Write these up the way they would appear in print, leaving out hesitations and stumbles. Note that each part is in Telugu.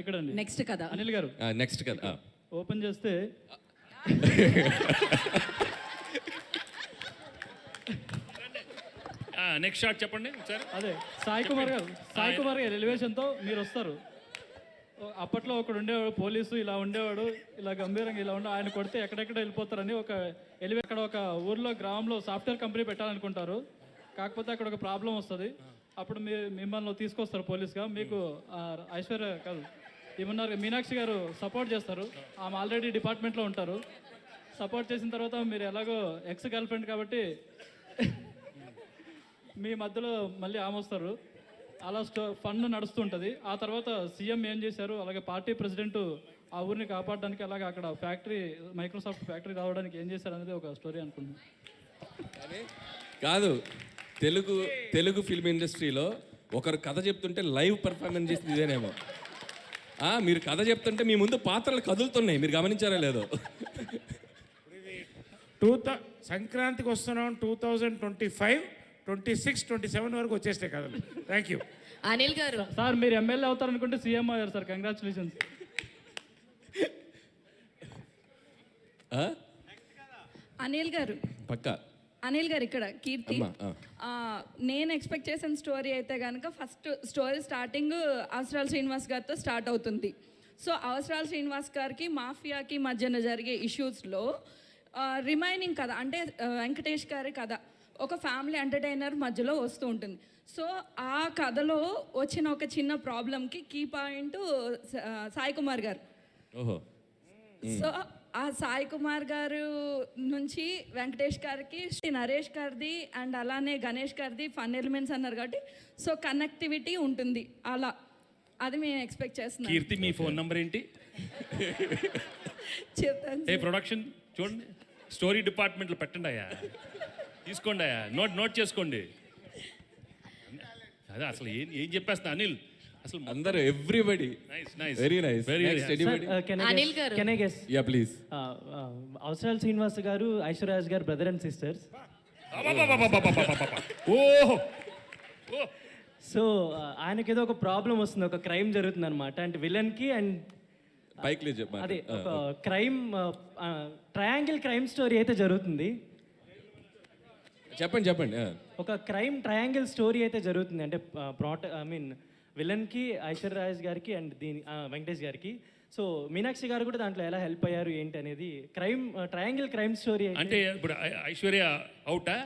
ఇక్కడ నెక్స్ట్ కదా అనిల్ గారు నెక్స్ట్ కదా ఓపెన్ చేస్తే నెక్స్ట్ షాట్ చెప్పండి ఒకసారి. అదే సాయి కుమార్ గారు ఎలివేషన్తో మీరు వస్తారు. అప్పట్లో ఒకడు ఉండేవాడు పోలీసు, ఇలా ఉండేవాడు, ఇలా గంభీరంగా ఇలా ఉండే, ఆయన కొడితే ఎక్కడెక్కడ వెళ్ళిపోతారని ఒక అక్కడ ఒక ఊర్లో గ్రామంలో సాఫ్ట్వేర్ కంపెనీ పెట్టాలనుకుంటారు. కాకపోతే అక్కడ ఒక ప్రాబ్లం వస్తుంది. అప్పుడు మిమ్మల్ని తీసుకొస్తారు పోలీస్గా. మీకు ఐశ్వర్య కాదు ఏమన్నారు మీనాక్షి గారు సపోర్ట్ చేస్తారు. ఆమె ఆల్రెడీ డిపార్ట్మెంట్లో ఉంటారు. సపోర్ట్ చేసిన తర్వాత మీరు ఎలాగో ఎక్స్ గర్ల్ ఫ్రెండ్ కాబట్టి మీ మధ్యలో మళ్ళీ ఆమె వస్తారు. అలా ఫండ్ నడుస్తుంటుంది. ఆ తర్వాత సీఎం ఏం చేశారు, అలాగే పార్టీ ప్రెసిడెంట్ ఆ ఊరిని కాపాడడానికి, అలాగే అక్కడ ఫ్యాక్టరీ మైక్రోసాఫ్ట్ ఫ్యాక్టరీ రావడానికి ఏం చేశారు అనేది ఒక స్టోరీ అనుకుంటున్నాను. కాదు, తెలుగు ఫిల్మ్ ఇండస్ట్రీలో ఒకరు కథ చెప్తుంటే లైవ్ పర్ఫార్మెన్స్ చేసింది ఇదేనేమో. మీరు కథ చెప్తుంటే మీ ముందు పాత్రలు కదులుతున్నాయి, మీరు గమనించారా లేదో. సంక్రాంతికి వస్తున్నాం 2025, 26, 27 వరకు వచ్చేస్తాయి కథలు. Thank you. అనిల్ గారు సార్ మీరు ఎమ్మెల్యే అవుతారనుకుంటే సీఎం అయ్యారు సార్, కంగ్రాచులేషన్స్. అనిల్ గారు పక్కా అనిల్ గారు ఇక్కడ కీర్తి. నేను ఎక్స్పెక్ట్ చేసిన స్టోరీ అయితే కనుక ఫస్ట్ స్టోరీ స్టార్టింగ్ అవసరాల శ్రీనివాస్ గారితో స్టార్ట్ అవుతుంది. సో అవసరాల శ్రీనివాస్ గారికి మాఫియాకి మధ్యన జరిగే ఇష్యూస్లో రిమైనింగ్ కథ అంటే వెంకటేష్ గారి కథ ఒక ఫ్యామిలీ ఎంటర్టైనర్ మధ్యలో వస్తూ ఉంటుంది. సో ఆ కథలో వచ్చిన ఒక చిన్న ప్రాబ్లంకి కీ పాయింట్ సాయి కుమార్ గారు. సో ఆ సాయి కుమార్ గారు నుంచి వెంకటేష్ గారికి, నరేష్ గారిది అండ్ అలానే గణేష్ గారిది ఫన్ ఎలిమెంట్స్ అన్నారు కాబట్టి సో కనెక్టివిటీ ఉంటుంది. అలా అది మేము ఎక్స్పెక్ట్ చేస్తున్నాం. కీర్తి మీ ఫోన్ నంబర్ ఏంటి? చెప్తాను. ప్రొడక్షన్ చూడండి, స్టోరీ డిపార్ట్మెంట్లో పెట్టండి అయ్యా, తీసుకోండి అయ్యా, నోట్ చేసుకోండి. అదే అసలు ఏం చెప్పేస్తా అనిల్, అసలు అందరూ ఎవ్రీబడి వెరీ నైస్. అనిల్ గారు can I guess? Yeah please. Avasarala Srinivas గారు ఐశ్వర్యాస్ గారు బ్రదర్ అండ్ సిస్టర్స్. ఓహో. సో ఆయనకి ఏదో ఒక ప్రాబ్లం వస్తుంది, ఒక క్రైమ్ జరుగుతుంది అనమాట. అంటే విలన్ కి అండ్ అదే ఒక క్రైమ్ ట్రయాంగిల్ క్రైమ్ స్టోరీ అయితే జరుగుతుంది. చెప్పండి. ఒక క్రైమ్ ట్రయాంగిల్ స్టోరీ అయితే జరుగుతుంది. అంటే విలన్కి ఐశ్వర్యరాజ్ గారికి అండ్ వెంకటేష్ గారికి. సో మీనాక్షి గారు కూడా దాంట్లో ఎలా హెల్ప్ అయ్యారు ఏంటి అనేది ట్రయాంగిల్ క్రైమ్ స్టోరీ. అంటే ఇప్పుడు ఐశ్వర్య అవుటా?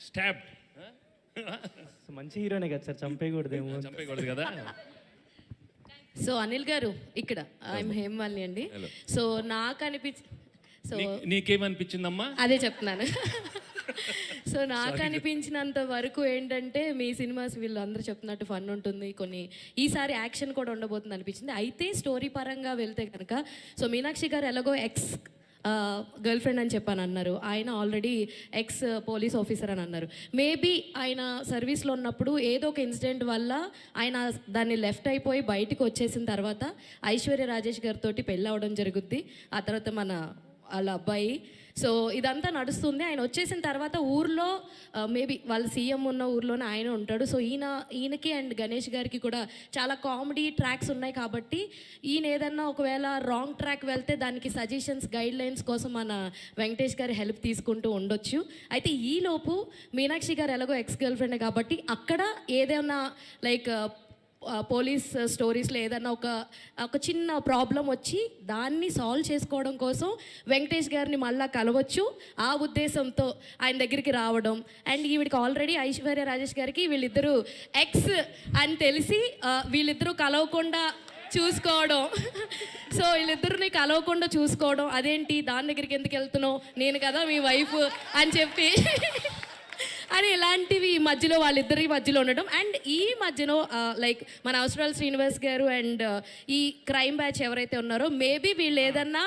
స్టాబ్. మంచి హీరోనే కదా సార్, చంపేయకూడదు కదా. సో అనిల్ గారు ఇక్కడ ఐఎమ్ హేమవాలిని అండి. సో నాకు నీకేమనిపించిందమ్మా? అదే చెప్తున్నాను. సో నాకు అనిపించినంత వరకు ఏంటంటే మీ సినిమాస్ వీళ్ళు అందరూ చెప్తున్నట్టు ఫన్ ఉంటుంది, కొన్ని ఈసారి యాక్షన్ కూడా ఉండబోతుంది అనిపించింది. అయితే స్టోరీ పరంగా వెళ్తే కనుక సో మీనాక్షి గారు ఎలాగో ఎక్స్ గర్ల్ ఫ్రెండ్ అని చెప్పని అన్నారు, ఆయన ఆల్రెడీ ఎక్స్ పోలీస్ ఆఫీసర్ అని అన్నారు. మేబీ ఆయన సర్వీస్లో ఉన్నప్పుడు ఏదో ఒక ఇన్సిడెంట్ వల్ల ఆయన దాన్ని లెఫ్ట్ అయిపోయి బయటకు వచ్చేసిన తర్వాత ఐశ్వర్య రాజేష్ గారితో పెళ్ళి అవ్వడం జరుగుద్ది. ఆ తర్వాత వాళ్ళ అబ్బాయి. సో ఇదంతా నడుస్తుంది. ఆయన వచ్చేసిన తర్వాత ఊర్లో మేబీ వాళ్ళ సీఎం ఉన్న ఊర్లోనే ఆయన ఉంటాడు. సో ఈయనకి అండ్ గణేష్ గారికి కూడా చాలా కామెడీ ట్రాక్స్ ఉన్నాయి కాబట్టి ఈయన ఏదన్నా ఒకవేళ రాంగ్ ట్రాక్ వెళ్తే దానికి సజెషన్స్ గైడ్ లైన్స్ కోసం మన వెంకటేష్ గారి హెల్ప్ తీసుకుంటూ ఉండొచ్చు. అయితే ఈలోపు మీనాక్షి గారు ఎలాగో ఎక్స్ గర్ల్ ఫ్రెండ్ కాబట్టి అక్కడ ఏదైనా లైక్ పోలీస్ స్టోరీస్లో ఏదన్నా ఒక చిన్న ప్రాబ్లం వచ్చి దాన్ని సాల్వ్ చేసుకోవడం కోసం వెంకటేష్ గారిని మళ్ళీ కలవచ్చు. ఆ ఉద్దేశంతో ఆయన దగ్గరికి రావడం అండ్ ఈవిడికి ఆల్రెడీ ఐశ్వర్య రాజేష్ గారికి వీళ్ళిద్దరూ ఎక్స్ అని తెలిసి వీళ్ళిద్దరూ కలవకుండా చూసుకోవడం. సో వీళ్ళిద్దరిని కలవకుండా చూసుకోవడం, అదేంటి దాని దగ్గరికి ఎందుకు వెళ్తున్నావు, నేను కదా మీ వైఫ్ అని చెప్పి అని ఇలాంటివి మధ్యలో వాళ్ళిద్దరి మధ్యలో ఉండడం. అండ్ ఈ మధ్యలో లైక్ మన అవసరాల శ్రీనివాస్ గారు అండ్ ఈ క్రైమ్ బ్యాచ్ ఎవరైతే ఉన్నారో మేబీ వీళ్ళు ఏదన్నా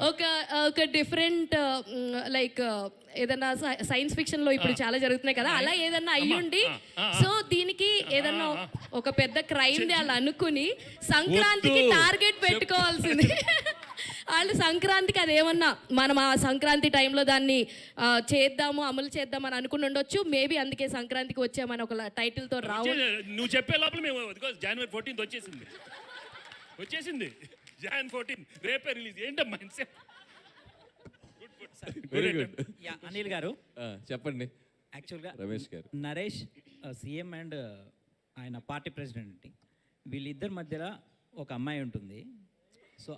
ఒక డిఫరెంట్ లైక్ ఏదన్నా సైన్స్ ఫిక్షన్లో ఇప్పుడు చాలా జరుగుతున్నాయి కదా, అలా ఏదన్నా అయ్యుండి సో దీనికి ఏదన్నా ఒక పెద్ద క్రైమ్ అలా అనుకుని సంక్రాంతికి టార్గెట్ పెట్టుకోవాల్సింది. వాళ్ళు సంక్రాంతికి అదేమన్నా మనం ఆ సంక్రాంతి టైంలో దాన్ని చేద్దాము అమలు చేద్దాం అని అనుకుని ఉండొచ్చు. మేబీ అందుకే సంక్రాంతికి వచ్చామని ఒక టైటిల్తో రావు. నువ్వు చెప్పే లోపల మేము జనవరి 14th వచ్చేసింది. Jan 14 రేపే రిలీజ్. ఏంటమ్మా వెరీ గుడ్. యా అనిల్ గారు, చెప్పండి యాక్చువల్గా రమేష్ గారు. నరేష్ సీఎం అండ్ ఆయన పార్టీ ప్రెసిడెంట్, వీళ్ళిద్దరి మధ్యలో ఒక అమ్మాయి ఉంటుంది. సో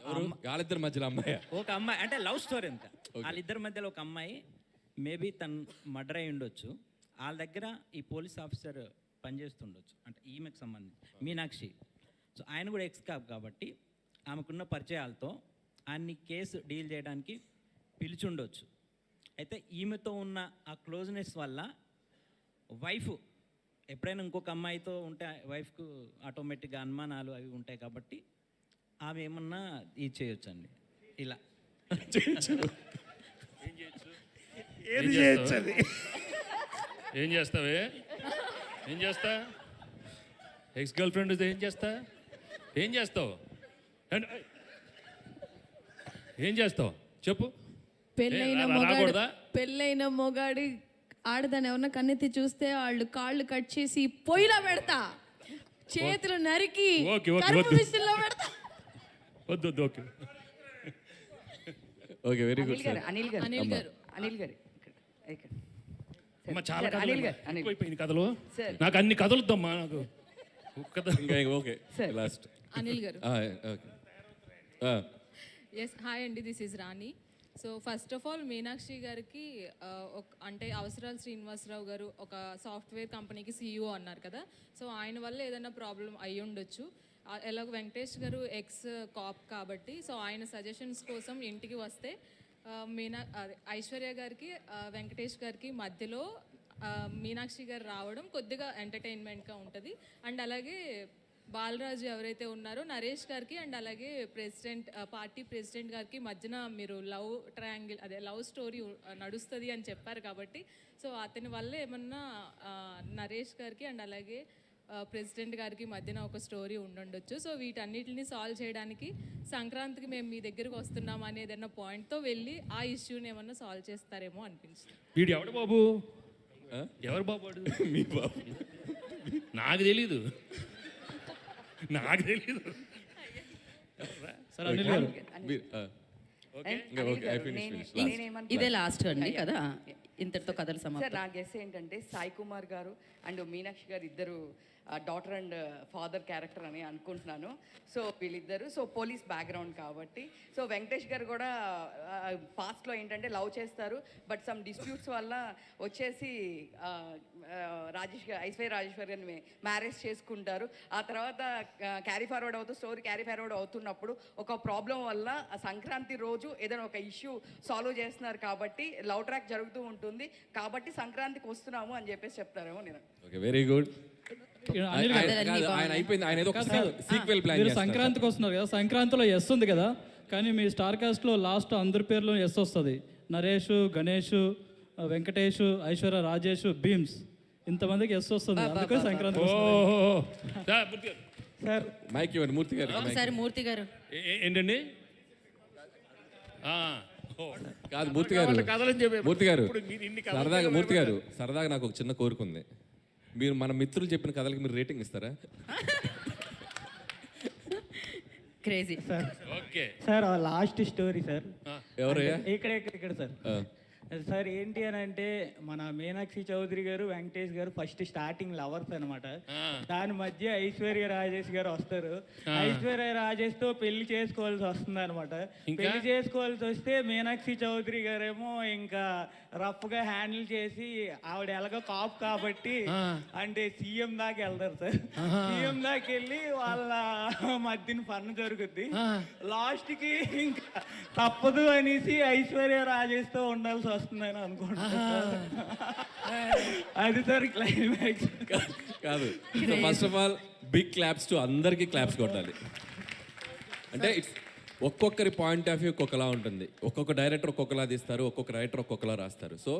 వాళ్ళిద్దరి మధ్యలో అమ్మాయి ఒక అమ్మాయి అంటే లవ్ స్టోరీ అంతా. వాళ్ళిద్దరి మధ్యలో ఒక అమ్మాయి మేబీ తను మర్డర్ అయి ఉండొచ్చు. వాళ్ళ దగ్గర ఈ పోలీస్ ఆఫీసర్ పనిచేస్తుండొచ్చు, అంటే ఈమెకు సంబంధించి మీనాక్షి. సో ఆయన కూడా ఎక్స్ కాప్ కాబట్టి ఆమెకున్న పరిచయాలతో ఆయన్ని కేసు డీల్ చేయడానికి పిలిచుండొచ్చు. అయితే ఈమెతో ఉన్న ఆ క్లోజ్నెస్ వల్ల వైఫ్ ఎప్పుడైనా ఇంకొక అమ్మాయితో ఉంటే వైఫ్కు ఆటోమేటిక్గా అనుమానాలు అవి ఉంటాయి కాబట్టి ఆమె ఏమన్నా ఇది చేయొచ్చండి ఇలా. ఏది చేయొచ్చు అది. ఏం చేస్తావే? ఏం చేస్తా? ఎక్స్ గర్ల్ ఫ్రెండ్ ఏం చేస్తా? ఏం చేస్తావు? ఏం చేస్తావు చెప్పు. పెళ్ళైన మొగాడి ఆడదాన్ని ఎవరన్నా కన్నెత్తి చూస్తే వాళ్ళు కాళ్ళు కట్ చేసి పొయ్యిలో పెడతా, చేతులు నరికి విసిల్లో పెడతా. వద్దు ఓకే ఓకే వెరీ గుడ్. చాలా కథలు కథలు. నాకు అన్ని కథలుద్దమ్మా. నాకు ఓకే లాస్ట్ అనిల్ గారు. ఓకే. ఎస్ హాయ్ అండి, this is Rani. So first of all Meenakshi గారికి అంటే అవసరాలు శ్రీనివాసరావు గారు ఒక సాఫ్ట్వేర్ కంపెనీకి CEO అన్నారు కదా. సో ఆయన వల్ల ఏదైనా ప్రాబ్లం అయి ఉండొచ్చు. ఎలాగో వెంకటేష్ గారు ఎక్స్ కాప్ కాబట్టి సో ఆయన సజెషన్స్ కోసం ఇంటికి వస్తే ఐశ్వర్య గారికి వెంకటేష్ గారికి మధ్యలో మీనాక్షి గారు రావడం కొద్దిగా ఎంటర్టైన్మెంట్గా ఉంటుంది. అండ్ అలాగే బాలరాజు ఎవరైతే ఉన్నారో నరేష్ గారికి అండ్ అలాగే పార్టీ ప్రెసిడెంట్ గారికి మధ్యన మీరు లవ్ ట్రయాంగిల్ లవ్ స్టోరీ నడుస్తుంది అని చెప్పారు కాబట్టి సో అతని వల్ల ఏమన్నా నరేష్ గారికి అండ్ అలాగే ప్రెసిడెంట్ గారికి మధ్యన ఒక స్టోరీ ఉండొచ్చు. సో వీటన్నిటిని సాల్వ్ చేయడానికి సంక్రాంతికి మేము మీ దగ్గరికి వస్తున్నాం అనేది ఏదైనా పాయింట్తో వెళ్ళి ఆ ఇష్యూని ఏమన్నా సాల్వ్ చేస్తారేమో అనిపించింది. వీడు ఎవడు బాబు? ఎవరు బాబు? మీ బాబు. నాకు తెలీదు. సార్ అనిల్ గారు ఇదే లాస్ట్ అండి కదా, ఇంతటితో కథలు సమాప్తం. నా గెస్ ఏంటంటే సాయి కుమార్ గారు అండ్ మీనాక్షి గారు ఇద్దరు డాటర్ అండ్ ఫాదర్ క్యారెక్టర్ అని అనుకుంటున్నాను. సో వీళ్ళిద్దరు పోలీస్ బ్యాక్గ్రౌండ్ కాబట్టి సో వెంకటేష్ గారు కూడా పాస్ట్లో ఏంటంటే లవ్ చేస్తారు, బట్ సమ్ డిస్ప్యూట్స్ వల్ల వచ్చేసి ఐశ్వర్య రాజేశ్వర్ గారిని మ్యారేజ్ చేసుకుంటారు. ఆ తర్వాత స్టోరీ క్యారీ ఫార్వర్డ్ అవుతున్నప్పుడు ఒక ప్రాబ్లం వల్ల ఆ సంక్రాంతి రోజు ఏదైనా ఒక ఇష్యూ సాల్వ్ చేస్తున్నారు కాబట్టి లవ్ ట్రాక్ జరుగుతూ ఉంటుంది కాబట్టి సంక్రాంతికి వస్తున్నాము అని చెప్పేసి చెప్తారేమో నేను. Okay very good. ఆయన అయిపోయింది. ఆయన ఏదో సీక్వెల్ ప్లాన్ మీరు సంక్రాంతికి వస్తున్నారు కదా, సంక్రాంతిలో ఎస్ ఉంది కదా, కానీ మీ స్టార్ కాస్ట్లో లాస్ట్ అందరి పేర్లు ఎస్ వస్తుంది. నరేష్, గణేష్, వెంకటేష్, ఐశ్వర్య రాజేష్, భీమ్స్, ఇంతమందికి ఎస్ వస్తుంది. అందుకే సంక్రాంతి సార్ మైక్ ఇవ్వండి మూర్తి గారు. ఒకసారి మూర్తి గారు. ఏంటండి? కాదు మూర్తి గారు, మూర్తి గారు సరదాగా, మూర్తి గారు సరదాగా నాకు ఒక చిన్న కోరిక ఉంది. మీరు మన మిత్రులు చెప్పిన కథలకి మీరు రేటింగ్ ఇస్తారా? Crazy okay sir last story sir. ఎవరయ్యా? ఇక్కడ సార్. సార్ ఏంటి అని అంటే మన మీనాక్షి చౌదరి గారు వెంకటేష్ గారు ఫస్ట్ స్టార్టింగ్ లవర్స్ అనమాట. దాని మధ్య ఐశ్వర్య రాజేష్ గారు వస్తారు. ఐశ్వర్య రాజేష్ తో పెళ్లి చేసుకోవాల్సి వస్తుంది అనమాట. పెళ్లి చేసుకోవాల్సి వస్తే మీనాక్షి చౌదరి గారేమో ఇంకా రఫ్ గా హ్యాండిల్ చేసి ఆవిడ ఎలాగో కాప్ కాబట్టి అంటే సీఎం దాకా వెళ్తారు సార్. సీఎం దాకా వెళ్ళి వాళ్ళ మధ్యన ఫన్ జరుగుద్ది. లాస్ట్ కి ఇంకా తప్పదు అనేసి ఐశ్వర్య రాజేష్ తో ఉండాల్సి వస్తుందని అనుకుంటున్నాను. అది సార్ క్లైమాక్స్. కాదు, first of all big claps to అందరికీ క్లాప్స్ కొట్టాలి. అంటే ఇట్స్ ఒక్కొక్కరి పాయింట్ ఆఫ్ వ్యూ ఒక్కొక్కలా ఉంటుంది. ఒక్కొక్క డైరెక్టర్ ఒక్కొక్కలా తీస్తారు, ఒక్కొక్క రైటర్ ఒక్కొక్కలా రాస్తారు. సో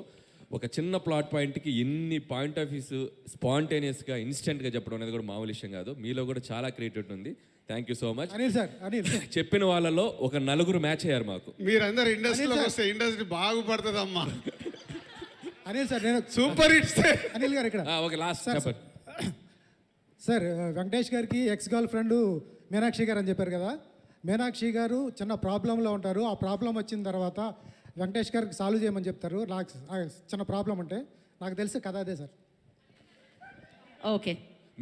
ఒక చిన్న ప్లాట్ పాయింట్కి ఎన్ని పాయింట్ ఆఫ్ వ్యూస్ స్పాంటేనియస్గా ఇన్స్టెంట్గా చెప్పడం అనేది కూడా మామూలు విషయం కాదు. మీలో కూడా చాలా క్రియేటివిటీ ఉంది. Thank you so much. Anil sir, Anil చెప్పిన వాళ్ళలో ఒక 4 మ్యాచ్ అయ్యారు మాకు. మీరందరూ ఇండస్ట్రీలోకి వస్తే ఇండస్ట్రీ బాగుపడుతుందమ్మా. అనిల్ సార్, నేను సూపర్ హిట్స్. అనిల్ గారు ఇక్కడ ఒక లాస్ట్ చెప్పండి సార్. వెంకటేష్ గారికి ఎక్స్ గర్ల్ ఫ్రెండ్ మీనాక్షి గారు అని చెప్పారు కదా. మీనాక్షి గారు చిన్న ప్రాబ్లంలో ఉంటారు. ఆ ప్రాబ్లం వచ్చిన తర్వాత వెంకటేష్ గారికి సాల్వ్ చేయమని చెప్తారు. నాకు చిన్న ప్రాబ్లం అంటే నాకు తెలిసి కథ అదే సార్. ఓకే,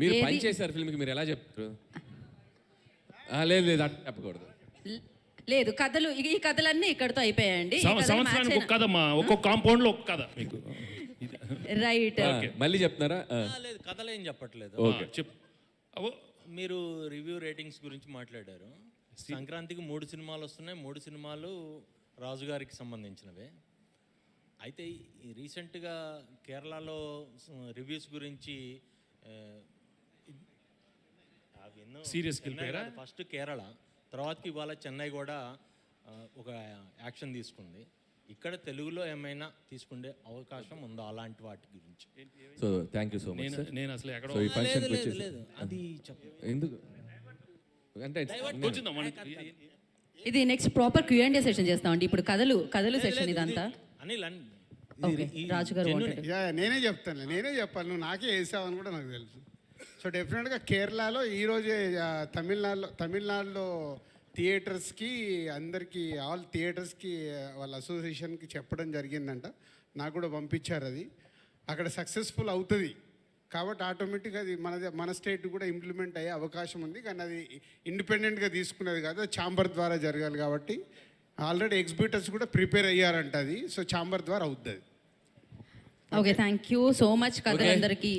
మీరు పని చేశారు ఫిల్మ్కి, మీరు ఎలా చెప్తారు? లేదు లేదు అట్లా చెప్పకూడదు. లేదు, కథలు ఈ కథలన్నీ ఇక్కడతో అయిపోయాయండి. సంవత్సరానికి ఒక కథ అమ్మా, ఒక్కొక్క కాంపౌండ్ లో ఒక కథ మీకు. రైట్. మళ్ళీ చెప్తున్నారా? లేదు, కథలు ఏం చెప్పట్లేదు. ఓకే చెప్పు. మీరు రివ్యూ రేటింగ్స్ గురించి మాట్లాడారు. సంక్రాంతికి 3 సినిమాలు వస్తున్నాయి. 3 సినిమాలు రాజు గారికి సంబంధించినవే. అయితే రీసెంట్గా కేరళలో రివ్యూస్ గురించి సీరియస్కి వెళ్ళిపోయారా? ఫస్ట్ కేరళ, తర్వాతకి ఇవాళ చెన్నై కూడా ఒక యాక్షన్ తీసుకుంది. ఇక్కడ తెలుగులో ఏమైనా తీసుకునే అవకాశం ఉందా అలాంటి వాటి గురించి? So thank you so much sir. నేను అసలు ఎక్కడ సో ఈ ఫంక్షన్కి లేదు వచ్చేసి అది ఎందుకు అంటే ఇది నెక్స్ట్ ప్రాపర్ Q&A సెషన్ చేస్తామండి. ఇప్పుడు కథలు సెషన్ ఇదంతా. అనిల్ ఓకే, రాజు గారు నేనే చెప్తాను, నేనే చెప్పాలి, నువ్వు నాకే వేసావని కూడా నాకు తెలుసు. సో డెఫినెట్గా కేరళలో ఈరోజే తమిళనాడులో థియేటర్స్కి అందరికీ ఆల్ థియేటర్స్కి వాళ్ళ అసోసియేషన్కి చెప్పడం జరిగిందంట. నాకు కూడా పంపించారు. అది అక్కడ సక్సెస్ఫుల్ అవుతుంది కాబట్టి ఆటోమేటిక్గా అది మన స్టేట్ కూడా ఇంప్లిమెంట్ అయ్యే అవకాశం ఉంది. కానీ అది ఇండిపెండెంట్గా తీసుకునేది కాదు, ఛాంబర్ ద్వారా జరగాలి. కాబట్టి ఆల్రెడీ ఎగ్జిబిటర్స్ కూడా ప్రిపేర్ అయ్యారంట అది. సో ఛాంబర్ ద్వారా అవుతుంది. Okay, thank you so much కథలందరికీ.